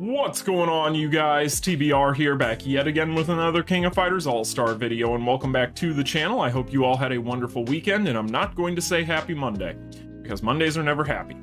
What's going on, you guys? TBR here, back yet again with another King of Fighters All-Star video, and welcome back to the channel. I hope you all had a wonderful weekend, and I'm not going to say happy Monday, because Mondays are never happy.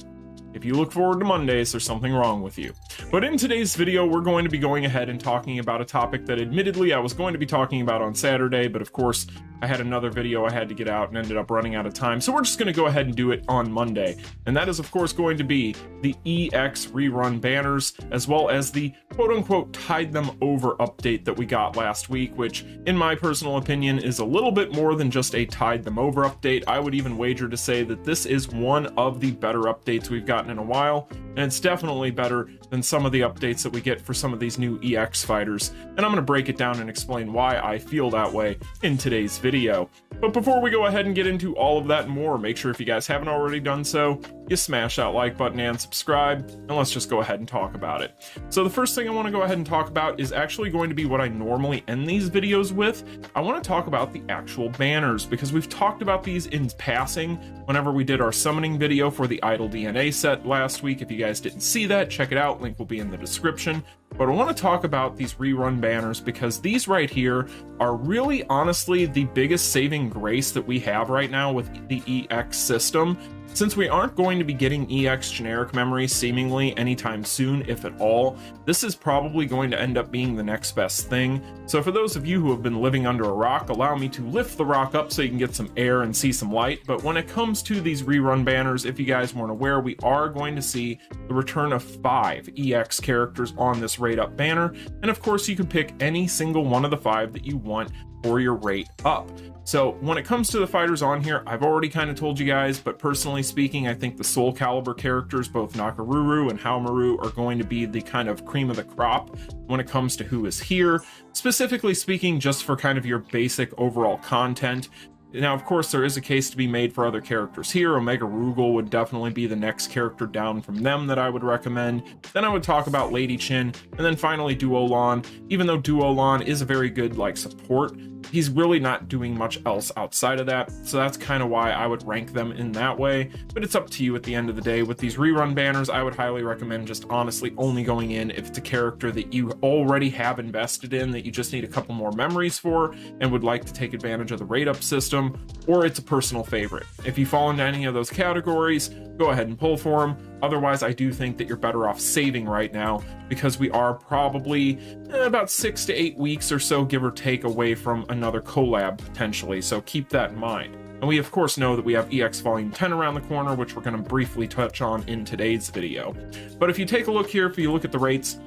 If you look forward to Mondays, there's something wrong with you. But in today's video, we're going to be going ahead and talking about a topic that admittedly I was going to be talking about on Saturday, but of course, I had another video I had to get out and ended up running out of time, so we're just going to go ahead and do it on Monday. And that is, of course, going to be the EX ReRun Banners, as well as the quote-unquote Tide Them Over update that we got last week, which, in my personal opinion, is a little bit more than just a Tide Them Over update. I would even wager to say that this is one of the better updates we've gotten in a while, and it's definitely better than some of the updates that we get for some of these new EX fighters, and I'm going to break it down and explain why I feel that way in today's video. But before we go ahead and get into all of that and more, make sure if you guys haven't already done so, you smash that like button and subscribe, and let's just go ahead and talk about it. So the first thing I want to go ahead and talk about is actually going to be what I normally end these videos with. I want to talk about the actual banners, because we've talked about these in passing whenever we did our summoning video for the Idle DNA set last week. If you guys didn't see that, check it out, link will be in the description. But I want to talk about these ReRun banners, because these right here are really honestly the biggest saving grace that we have right now with the EX system. Since we aren't going to be getting EX generic memory seemingly anytime soon, if at all, this is probably going to end up being the next best thing. So for those of you who have been living under a rock, allow me to lift the rock up so you can get some air and see some light. But when it comes to these ReRun banners, if you guys weren't aware, we are going to see the return of 5 EX characters on this rate up banner. And of course, you can pick any single one of the 5 that you want for your rate up. So when it comes to the fighters on here, I've already kind of told you guys, but personally speaking, I think the Soul Calibur characters, both Nakaruru and Haomaru, are going to be the kind of cream of the crop when it comes to who is here. Specifically speaking, just for kind of your basic overall content. Now, of course, there is a case to be made for other characters here. Omega Rugal would definitely be the next character down from them that I would recommend. Then I would talk about Lady Chin, and then finally Duolon. Even though Duolon is a very good support, he's really not doing much else outside of that, so that's kind of why I would rank them in that way. But it's up to you at the end of the day. With these ReRun banners, I would highly recommend just honestly only going in if it's a character that you already have invested in, that you just need a couple more memories for and would like to take advantage of the rate up system, or it's a personal favorite. If you fall into any of those categories, go ahead and pull for them. Otherwise, I do think that you're better off saving right now, because we are probably about 6 to 8 weeks or so, give or take, away from another collab potentially, so keep that in mind. And we of course know that we have EX Volume 10 around the corner, which we're going to briefly touch on in today's video. But if you take a look here, if you look at the rates,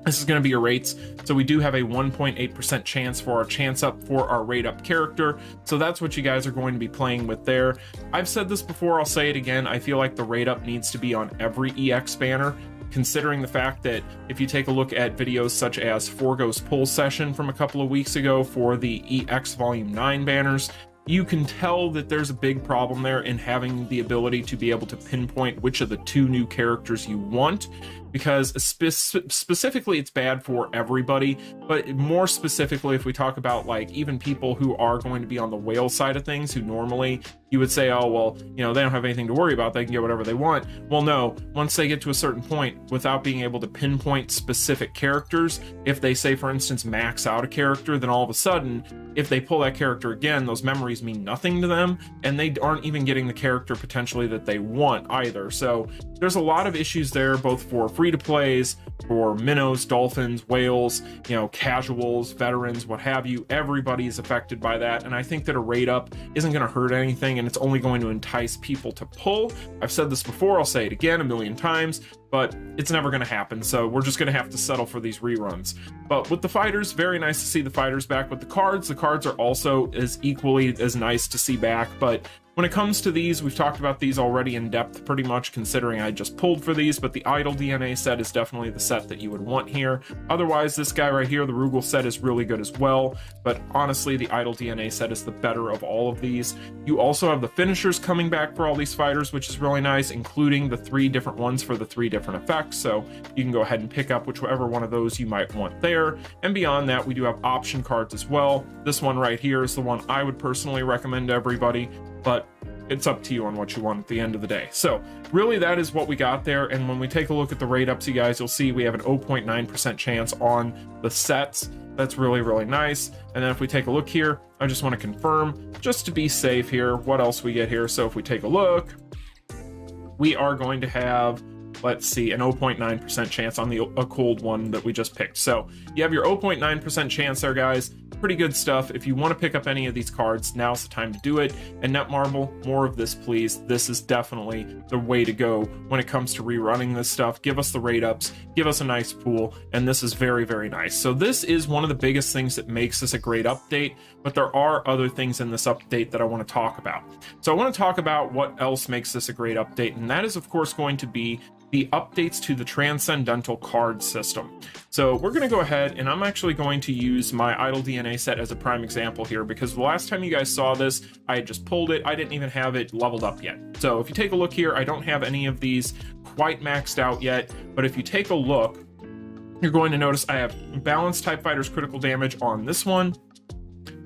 this is going to be your rates. So we do have a 1.8% chance for our chance up for our rate up character. So that's what you guys are going to be playing with there. I've said this before, I'll say it again. I feel like the rate up needs to be on every EX banner, considering the fact that if you take a look at videos such as Forgo's pull session from a couple of weeks ago for the EX Volume 9 banners, you can tell that there's a big problem there in having the ability to be able to pinpoint which of the 2 new characters you want, because specifically it's bad for everybody, but more specifically if we talk about even people who are going to be on the whale side of things, who normally you would say, oh well, they don't have anything to worry about, they can get whatever they want. Well, no, once they get to a certain point, without being able to pinpoint specific characters, if they say for instance max out a character, then all of a sudden if they pull that character again, those memories mean nothing to them, and they aren't even getting the character potentially that they want either. So there's a lot of issues there, both for free-to-plays, for minnows, dolphins, whales, casuals, veterans, what have you. Everybody is affected by that, and I think that a rate up isn't going to hurt anything, and it's only going to entice people to pull. I've said this before, I'll say it again a million times, but it's never going to happen, so we're just going to have to settle for these reruns. But with the fighters, very nice to see the fighters back. With the cards are also as equally as nice to see back, but when it comes to these, we've talked about these already in depth pretty much, considering I just pulled for these, but the Idle DNA set is definitely the set that you would want here. Otherwise, this guy right here, the Rugal set, is really good as well, but honestly, the Idle DNA set is the better of all of these. You also have the finishers coming back for all these fighters, which is really nice, including the 3 different ones for the 3 different effects, so you can go ahead and pick up whichever one of those you might want there. And beyond that, we do have option cards as well. This one right here is the one I would personally recommend to everybody, but it's up to you on what you want at the end of the day. So really that is what we got there. And when we take a look at the rate ups, you guys, you'll see we have an 0.9% chance on the sets. That's really, really nice. And then if we take a look here, I just want to confirm, just to be safe here, what else we get here. So if we take a look, we are going to have, let's see, an 0.9% chance on the a cold one that we just picked. So you have your 0.9% chance there, guys. Pretty good stuff. If you want to pick up any of these cards, now's the time to do it. And Netmarble, more of this, please. This is definitely the way to go when it comes to rerunning this stuff. Give us the rate ups, give us a nice pool, and this is very, very nice. So this is one of the biggest things that makes this a great update, but there are other things in this update that I want to talk about. So I want to talk about what else makes this a great update, and that is, of course, going to be the updates to the Transcendental card system. So we're going to go ahead, and I'm actually going to use my Idle DNA set as a prime example here, because the last time you guys saw this, I had just pulled it. I didn't even have it leveled up yet. So if you take a look here, I don't have any of these quite maxed out yet, but if you take a look, you're going to notice I have balanced TIE Fighters critical damage on this one.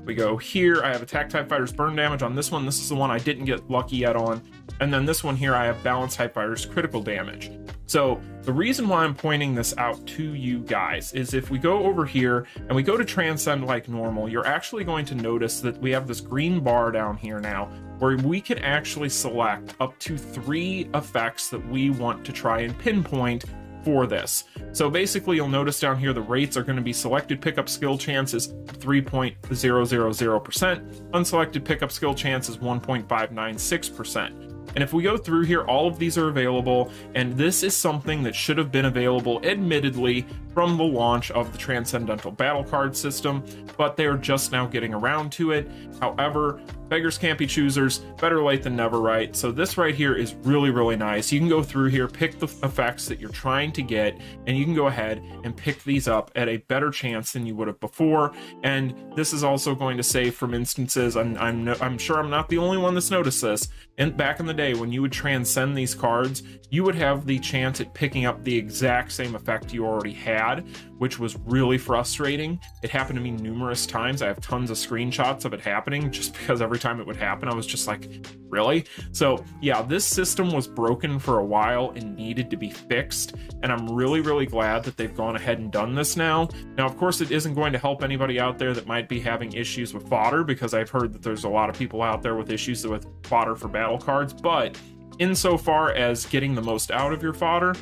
We go here, I have attack TIE Fighters burn damage on this one. This is the one I didn't get lucky yet on. And then this one here, I have balanced TIE Fighters critical damage. So the reason why I'm pointing this out to you guys is if we go over here and we go to Transcend like normal, you're actually going to notice that we have this green bar down here now where we can actually select up to 3 effects that we want to try and pinpoint for this. So basically you'll notice down here the rates are going to be selected pickup skill chance is 3.000%, unselected pickup skill chance is 1.596%. And if we go through here, all of these are available, and this is something that should have been available, admittedly, from the launch of the Transcendental battle card system, but they're just now getting around to it. However, beggars can't be choosers, better late than never, right? So this right here is really, really nice. You can go through here, pick the effects that you're trying to get, and you can go ahead and pick these up at a better chance than you would have before. And this is also going to save from instances, I'm sure I'm not the only one that's noticed this, and back in the day when you would transcend these cards, you would have the chance at picking up the exact same effect you already had, which was really frustrating. It happened to me numerous times. I have tons of screenshots of it happening just because every time it would happen, I was just like, really? So yeah, this system was broken for a while and needed to be fixed. And I'm really, really glad that they've gone ahead and done this now. Now, of course, it isn't going to help anybody out there that might be having issues with fodder, because I've heard that there's a lot of people out there with issues with fodder for battle cards. But insofar as getting the most out of your fodder,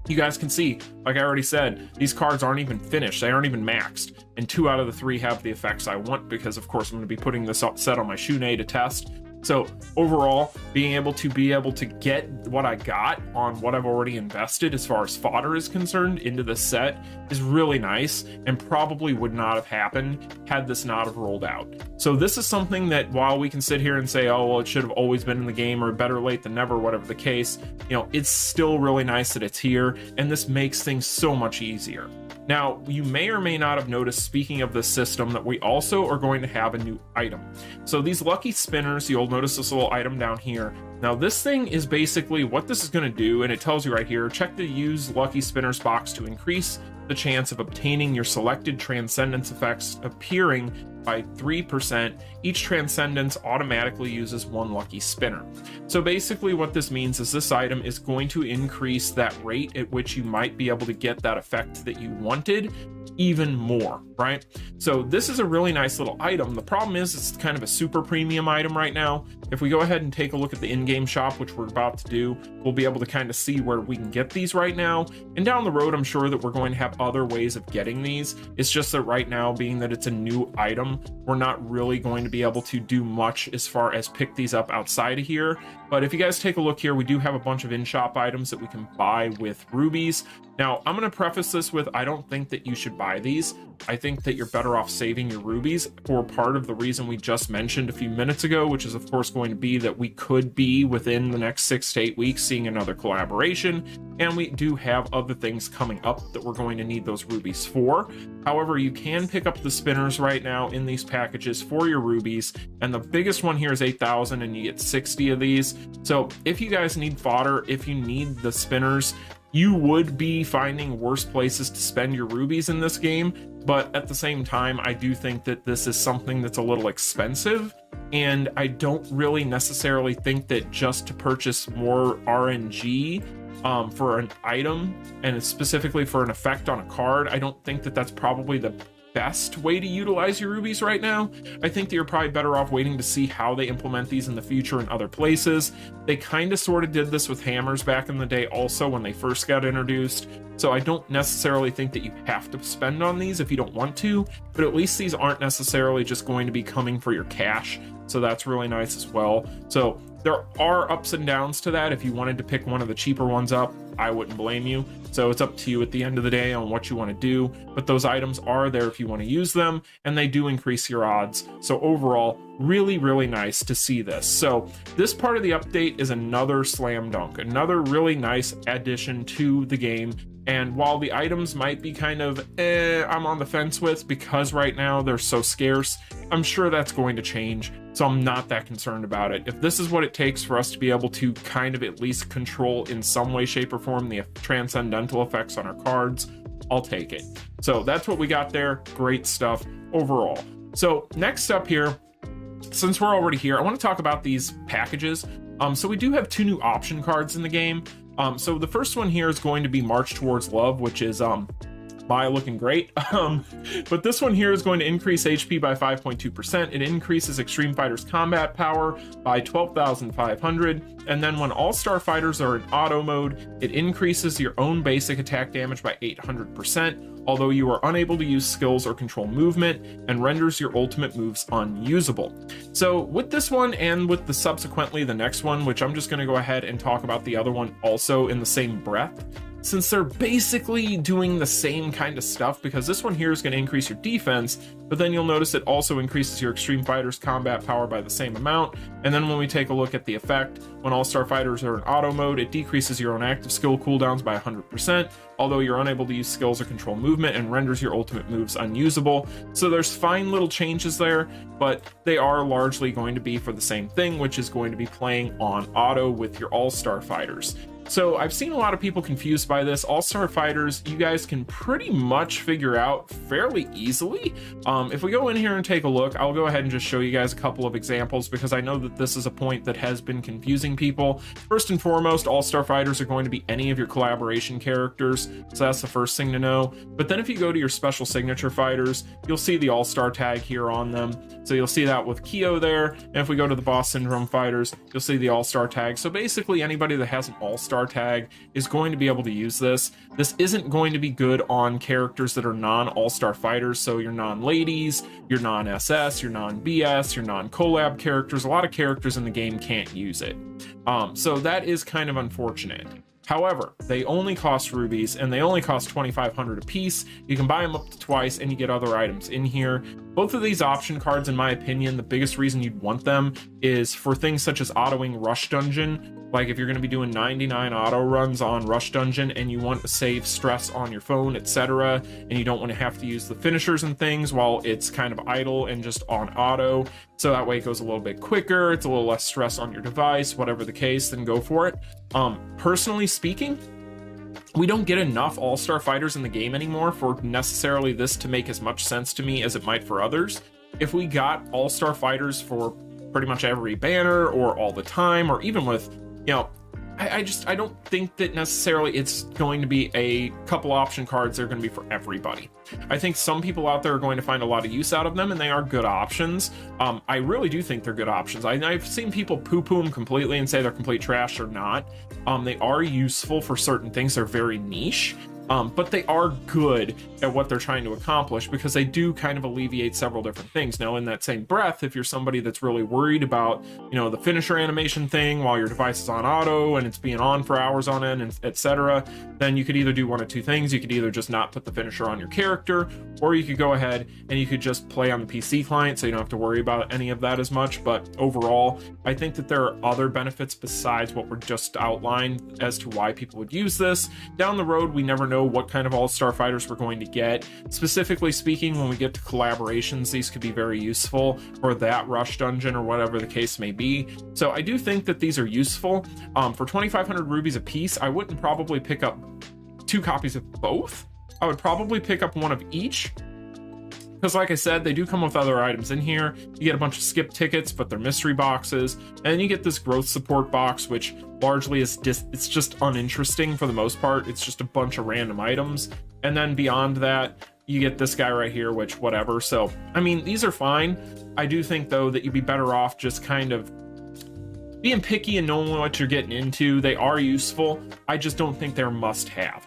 you guys can see, like I already said, these cards aren't even finished. They aren't even maxed. And 2 out of the 3 have the effects I want, because of course I'm going to be putting this set on my Shune to test. So overall, being able to get what I got on what I've already invested as far as fodder is concerned into the set is really nice, and probably would not have happened had this not have rolled out. So this is something that, while we can sit here and say, oh, well, it should have always been in the game, or better late than never, whatever the case, you know, it's still really nice that it's here, and this makes things so much easier. Now, you may or may not have noticed, speaking of this system, that we also are going to have a new item. So these lucky spinners, you'll notice this little item down here. Now, this thing is basically what this is going to do, and it tells you right here, check the use lucky spinners box to increase the chance of obtaining your selected transcendence effects appearing by 3%. Each transcendence automatically uses 1 lucky spinner. So basically what this means is this item is going to increase that rate at which you might be able to get that effect that you wanted even more, right? So this is a really nice little item. The problem is it's kind of a super premium item right now. If we go ahead and take a look at the in-game shop, which we're about to do, we'll be able to kind of see where we can get these right now. And down the road, I'm sure that we're going to have other ways of getting these. It's just that right now, being that it's a new item, we're not really going to be able to do much as far as pick these up outside of here. But if you guys take a look here, we do have a bunch of in-shop items that we can buy with rubies. Now, I'm going to preface this with, I don't think that you should buy these. I think that you're better off saving your rubies for part of the reason we just mentioned a few minutes ago, which is of course going to be that we could be within the next 6 to 8 weeks seeing another collaboration, and we do have other things coming up that we're going to need those rubies for. However, you can pick up the spinners right now in these packages for your rubies, and the biggest one here is 8,000, and you get 60 of these. So if you guys need fodder, if you need the spinners, you would be finding worse places to spend your rubies in this game. But at the same time, I do think that this is something that's a little expensive. and I don't really necessarily think that just to purchase more RNG for an item, and specifically for an effect on a card, I don't think that that's probably the best way to utilize your rubies right now. I think that you're probably better off waiting to see how they implement these in the future in other places. They kind of sort of did this with hammers back in the day also when they first got introduced. So I don't necessarily think that you have to spend on these if you don't want to, but at least these aren't necessarily just going to be coming for your cash. So that's really nice as well. So there are ups and downs to that. If you wanted to pick one of the cheaper ones up, I wouldn't blame you. So it's up to you at the end of the day on what you want to do, but those items are there if you want to use them, and they do increase your odds. So overall, really, really nice to see this. So this part of the update is another slam dunk, another really nice addition to the game. And while the items might be kind of I'm on the fence with, because right now they're so scarce, I'm sure that's going to change, so I'm not that concerned about it. If this is what it takes for us to be able to kind of at least control in some way, shape, or form the transcendental effects on our cards, I'll take it. So that's what we got there. Great stuff overall. So next up here, since we're already here, I want to talk about these packages. So we do have 2 new option cards in the game. So the first one here is going to be March Towards Love, which is looking great. But this one here is going to increase HP by 5.2%. It increases Extreme Fighters combat power by 12,500. And then when Allstar Fighters are in auto mode, it increases your own basic attack damage by 800%, although you are unable to use skills or control movement, and renders your ultimate moves unusable. So with this one, and with the subsequently the next one, which I'm just going to go ahead and talk about the other one also in the same breath, since they're basically doing the same kind of stuff, because this one here is going to increase your defense, but then you'll notice it also increases your Extreme Fighters combat power by the same amount. And then when we take a look at the effect, when All-Star Fighters are in auto mode, it decreases your own active skill cooldowns by 100%, although you're unable to use skills or control movement, and renders your ultimate moves unusable. So there's fine little changes there, but they are largely going to be for the same thing, which is going to be playing on auto with your All-Star Fighters. So I've seen a lot of people confused by this. All-Star Fighters, you guys can pretty much figure out fairly easily. If we go in here and take a look, I'll go ahead and just show you guys a couple of examples, because I know that this is a point that has been confusing people. First and foremost, All-Star Fighters are going to be any of your collaboration characters, so that's the first thing to know. But then if you go to your special signature fighters, you'll see the All-Star tag here on them. So you'll see that with Kyo there, and if we go to the Boss Syndrome fighters, you'll see the All-Star tag. So basically anybody that has an All-Star tag is going to be able to use this. This isn't going to be good on characters that are non-All-Star Fighters, so your non-ladies, your non-SS, your non-BS, your non-Collab characters. A lot of characters in the game can't use it. So that is kind of unfortunate. However, they only cost rubies, and they only cost 2,500 a piece. You can buy them up to twice, and you get other items in here. Both of these option cards, in my opinion, the biggest reason you'd want them is for things such as autoing Rush Dungeon. Like if you're going to be doing 99 auto runs on Rush Dungeon and you want to save stress on your phone, etc., and you don't want to have to use the finishers and things while it's kind of idle and just on auto, so that way it goes a little bit quicker, it's a little less stress on your device, whatever the case, then go for it. Personally speaking, we don't get enough All-Star Fighters in the game anymore for necessarily this to make as much sense to me as it might for others. If we got All-Star Fighters for pretty much every banner or all the time, or even with, you know, I don't think that necessarily it's going to be a couple option cards that are going to be for everybody. I think some people out there are going to find a lot of use out of them, and they are good options. I really do think they're good options. I've seen people poo-poo them completely and say they're complete trash or not. They are useful for certain things. They're very niche. But they are good at what they're trying to accomplish, because they do kind of alleviate several different things. Now, in that same breath, if you're somebody that's really worried about, you know, the finisher animation thing while your device is on auto and it's being on for hours on end, and etc., then you could either do one of two things. You could either just not put the finisher on your character, or you could go ahead and you could just play on the PC client, so you don't have to worry about any of that as much. But overall, I think that there are other benefits besides what were just outlined as to why people would use this. Down the road, we never know what kind of All-Star Fighters we're going to get. Specifically speaking, when we get to collaborations, these could be very useful for that Rush Dungeon or whatever the case may be. So I do think that these are useful. For 2,500 rubies a piece, I wouldn't probably pick up 2 copies of both. I would probably pick up one of each, Because like I said, they do come with other items in here. You get a bunch of skip tickets, but they're mystery boxes. And then you get this growth support box, which largely is it's just uninteresting for the most part. It's just a bunch of random items. And then beyond that, you get this guy right here, which whatever. So, I mean, these are fine. I do think, though, that you'd be better off just kind of being picky and knowing what you're getting into. They are useful. I just don't think they're must-have.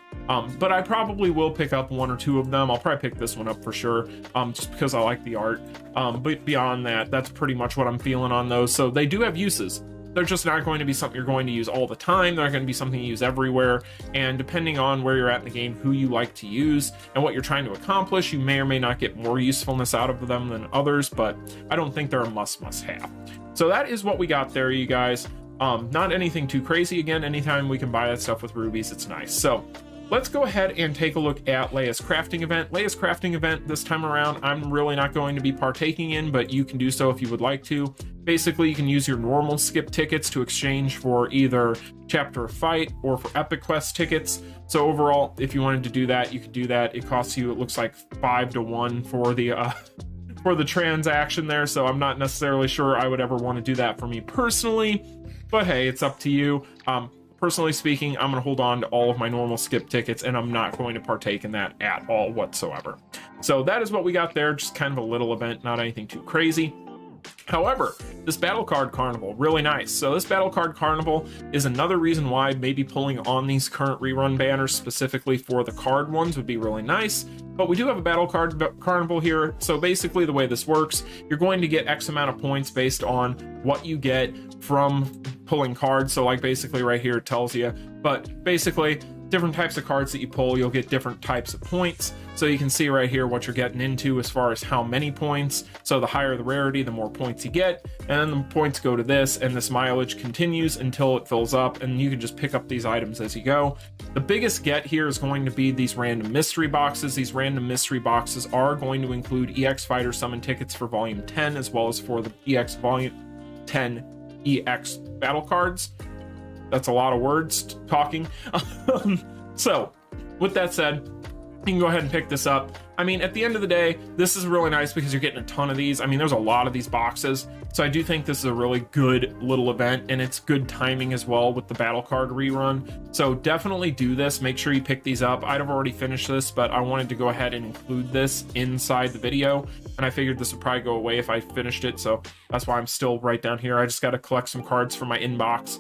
But I probably will pick up 1 or 2 of them. I'll probably pick this one up for sure, just because I like the art. But beyond that, that's pretty much what I'm feeling on those. So they do have uses. They're just not going to be something you're going to use all the time. They're going to be something you use everywhere. And depending on where you're at in the game, who you like to use, and what you're trying to accomplish, you may or may not get more usefulness out of them than others, but I don't think they're a must-have. So that is what we got there, you guys. Not anything too crazy. Again, anytime we can buy that stuff with rubies, it's nice. So let's go ahead and take a look at Leia's crafting event. Leia's crafting event this time around, I'm really not going to be partaking in, but you can do so if you would like to. Basically, you can use your normal skip tickets to exchange for either Chapter of Fight or for Epic Quest tickets. So overall, if you wanted to do that, you could do that. It costs you, it looks like 5 to 1 for the transaction there. So I'm not necessarily sure I would ever want to do that for me personally, but hey, it's up to you. Personally speaking, I'm going to hold on to all of my normal skip tickets, and I'm not going to partake in that at all whatsoever. So that is what we got there, just kind of a little event, not anything too crazy. However, this battle card carnival, really nice. So this battle card carnival is another reason why maybe pulling on these current rerun banners specifically for the card ones would be really nice. But we do have a battle card carnival here. So basically the way this works, you're going to get X amount of points based on what you get from pulling cards. So like basically right here it tells you, but basically different types of cards that you pull, you'll get different types of points. So you can see right here what you're getting into as far as how many points. So the higher the rarity, the more points you get, and then the points go to this, and this mileage continues until it fills up, and you can just pick up these items as you go. The biggest get here is going to be these random mystery boxes. These random mystery boxes are going to include EX Fighter Summon tickets for Volume 10, as well as for the EX Volume 10 EX battle cards. That's a lot of words talking. So with that said, you can go ahead and pick this up. I mean, at the end of the day, this is really nice because you're getting a ton of these. I mean, there's a lot of these boxes. So I do think this is a really good little event, and it's good timing as well with the battle card rerun. So definitely do this. Make sure you pick these up. I'd have already finished this, but I wanted to go ahead and include this inside the video. And I figured this would probably go away if I finished it. So that's why I'm still right down here. I just got to collect some cards for my inbox.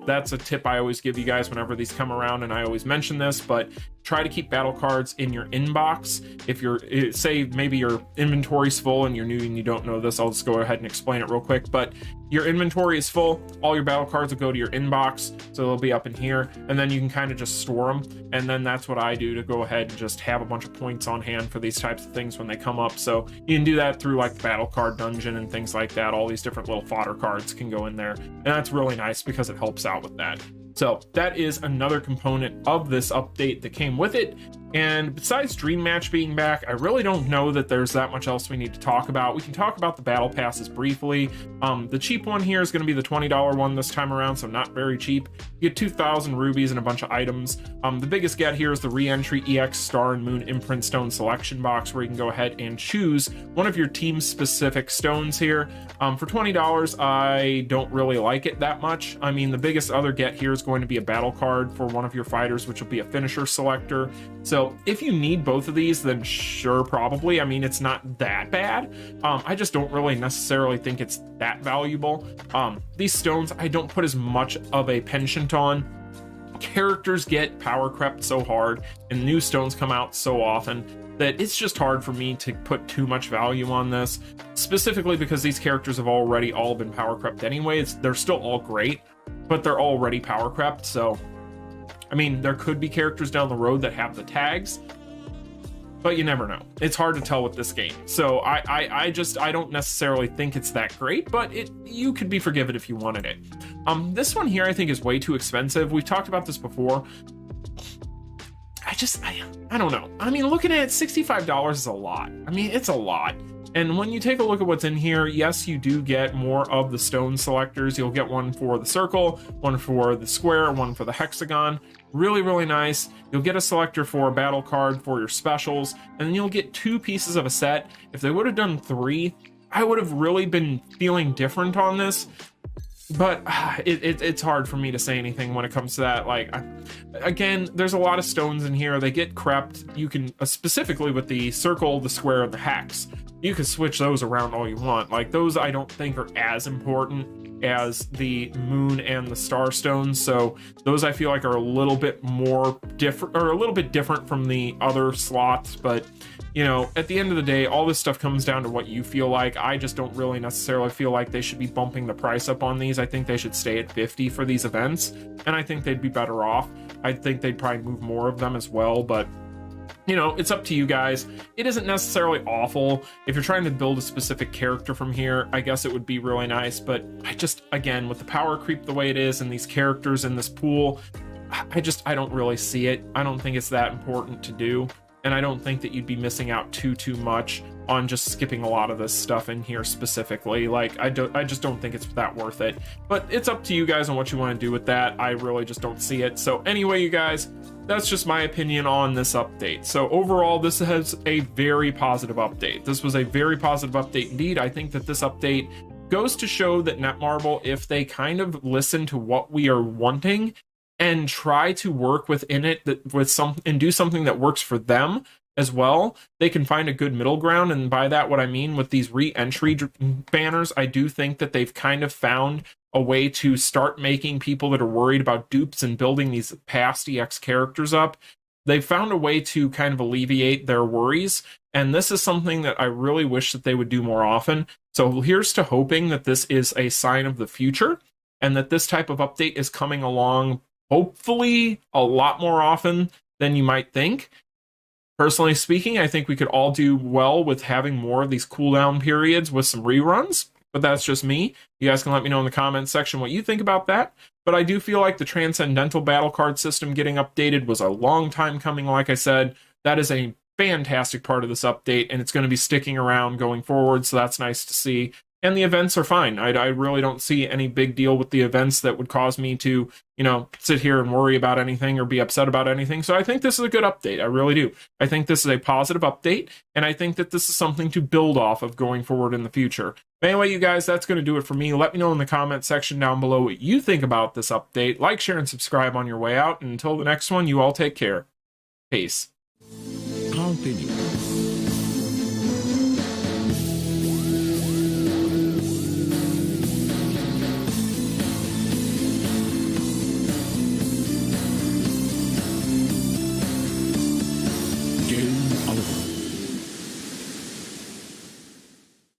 That's a tip I always give you guys whenever these come around, and I always mention this, but try to keep battle cards in your inbox. If you're, say maybe your inventory's full and you're new and you don't know this, I'll just go ahead and explain it real quick. But your inventory is full, all your battle cards will go to your inbox, so they'll be up in here, and then you can kind of just store them. And then that's what I do to go ahead and just have a bunch of points on hand for these types of things when they come up. So you can do that through like the battle card dungeon and things like that. All these different little fodder cards can go in there, and that's really nice because it helps out with that. So that is another component of this update that came with it. And besides Dream Match being back, I really don't know that there's that much else we need to talk about. We can talk about the battle passes briefly. The cheap one here is going to be the $20 one this time around, so not very cheap. You get 2,000 rubies and a bunch of items. The biggest get here is the re-entry EX Star and Moon Imprint Stone selection box, where you can go ahead and choose one of your team specific stones here. For $20, I don't really like it that much. I mean, the biggest other get here is going to be a battle card for one of your fighters, which will be a finisher selector. So if you need both of these, then sure, probably. I mean, it's not that bad. I just don't really necessarily think it's that valuable. These stones, I don't put as much of a penchant on. Characters get power crept so hard, and new stones come out so often that it's just hard for me to put too much value on this, specifically because these characters have already all been power crept anyway. They're still all great, but they're already power crept. So I mean, there could be characters down the road that have the tags, but you never know. It's hard to tell with this game. So I don't necessarily think it's that great, but you could be forgiven if you wanted it. This one here I think is way too expensive. We've talked about this before. I don't know. I mean, looking at it, $65 is a lot. I mean, it's a lot. And when you take a look at what's in here, yes, you do get more of the stone selectors. You'll get one for the circle, one for the square, one for the hexagon. Really, really nice. You'll get a selector for a battle card for your specials, and then you'll get 2 pieces of a set. If they would have done 3, I would have really been feeling different on this. But it's hard for me to say anything when it comes to that. Like, again, there's a lot of stones in here. They get crept. You can, specifically with the circle, the square, and the hex, you can switch those around all you want. Like, those I don't think are as important as the moon and the star stones. So those I feel like are a little bit more different, or a little bit different from the other slots. But, you know, at the end of the day, all this stuff comes down to what you feel like. I just don't really necessarily feel like they should be bumping the price up on these. I think they should stay at 50 for these events, and I think they'd be better off. I think they'd probably move more of them as well, but you know, it's up to you guys. It isn't necessarily awful. If you're trying to build a specific character from here, I guess it would be really nice, but I just, again, with the power creep the way it is and these characters in this pool, I don't really see it. I don't think it's that important to do, and I don't think that you'd be missing out too much on just skipping a lot of this stuff in here specifically. Like, I just don't think it's that worth it. But it's up to you guys on what you want to do with that. I really just don't see it. So anyway, you guys, that's just my opinion on this update. So overall, this has a very positive update. This was a very positive update indeed. I think that this update goes to show that Netmarble, if they kind of listen to what we are wanting and try to work within it and do something that works for them as well, they can find a good middle ground. And by that, what I mean with these re-entry banners, I do think that they've kind of found a way to start making people that are worried about dupes and building these past EX characters up. They've found a way to kind of alleviate their worries. And this is something that I really wish that they would do more often. So here's to hoping that this is a sign of the future and that this type of update is coming along, hopefully a lot more often than you might think. Personally speaking, I think we could all do well with having more of these cooldown periods with some reruns, but that's just me. You guys can let me know in the comments section what you think about that. But I do feel like the Transcendental battle card system getting updated was a long time coming. Like I said, that is a fantastic part of this update, and it's going to be sticking around going forward, so that's nice to see. And the events are fine. I really don't see any big deal with the events that would cause me to, you know, sit here and worry about anything or be upset about anything. So I think this is a good update. I really do. I think this is a positive update, and I think that this is something to build off of going forward in the future. But anyway, you guys, that's going to do it for me. Let me know in the comment section down below what you think about this update. Like, share, and subscribe on your way out. And until the next one, you all take care. Peace. Continue.